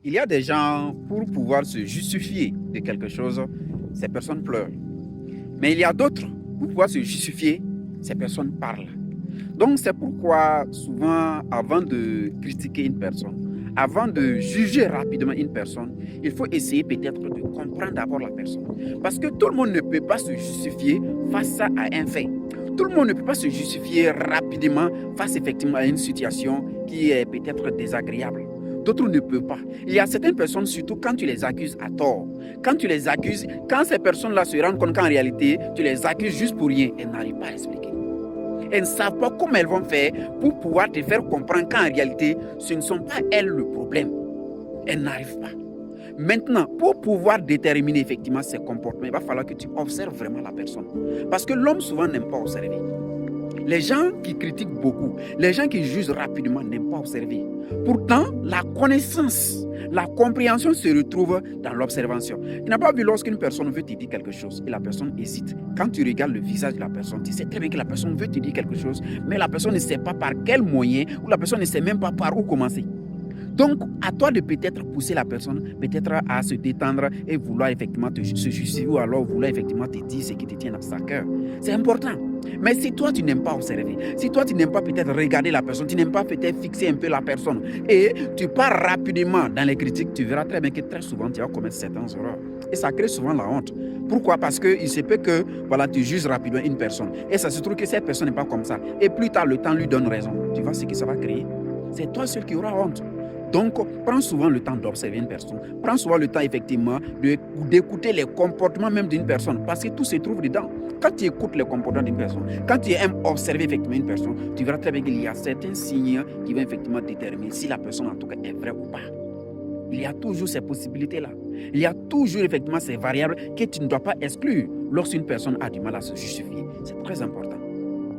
Il y a des gens, pour pouvoir se justifier de quelque chose, ces personnes pleurent. Mais il y a d'autres, pour pouvoir se justifier, ces personnes parlent. Donc c'est pourquoi souvent, avant de critiquer une personne, avant de juger rapidement une personne, il faut essayer peut-être de comprendre d'abord la personne. Parce que tout le monde ne peut pas se justifier face à un fait. Tout le monde ne peut pas se justifier rapidement face effectivement à une situation qui est peut-être désagréable. D'autres ne peuvent pas. Il y a certaines personnes, surtout quand tu les accuses à tort. Quand tu les accuses, quand ces personnes-là se rendent compte qu'en réalité, tu les accuses juste pour rien, elles n'arrivent pas à expliquer. Elles ne savent pas comment elles vont faire pour pouvoir te faire comprendre qu'en réalité, ce ne sont pas elles le problème. Elles n'arrivent pas. Maintenant, pour pouvoir déterminer effectivement ces comportements, il va falloir que tu observes vraiment la personne. Parce que l'homme souvent n'aime pas observer. Les gens qui critiquent beaucoup, les gens qui jugent rapidement n'aiment pas observer. Pourtant, la connaissance, la compréhension se retrouve dans l'observation. Tu n'as pas vu lorsqu'une personne veut te dire quelque chose et la personne hésite. Quand tu regardes le visage de la personne, tu sais très bien que la personne veut te dire quelque chose, mais la personne ne sait pas par quel moyen ou la personne ne sait même pas par où commencer. Donc, à toi de peut-être pousser la personne, peut-être à se détendre et vouloir effectivement se justifier ou alors vouloir effectivement te dire ce qui te tient à sa cœur. C'est important. Mais si toi, tu n'aimes pas observer, si toi, tu n'aimes pas peut-être regarder la personne, tu n'aimes pas peut-être fixer un peu la personne et tu pars rapidement dans les critiques, tu verras très bien que très souvent, tu vas commettre certaines erreurs. Et ça crée souvent la honte. Pourquoi? Parce qu'il se peut que voilà, tu juges rapidement une personne et ça se trouve que cette personne n'est pas comme ça. Et plus tard, le temps lui donne raison. Tu vois ce que ça va créer? C'est toi seul qui auras honte. Donc, prends souvent le temps d'observer une personne. Prends souvent le temps, effectivement, d'écouter les comportements même d'une personne. Parce que tout se trouve dedans. Quand tu écoutes les comportements d'une personne, quand tu aimes observer effectivement une personne, tu verras très bien qu'il y a certains signes qui vont effectivement déterminer si la personne, en tout cas, est vraie ou pas. Il y a toujours ces possibilités-là. Il y a toujours, effectivement, ces variables que tu ne dois pas exclure lorsqu'une personne a du mal à se justifier. C'est très important.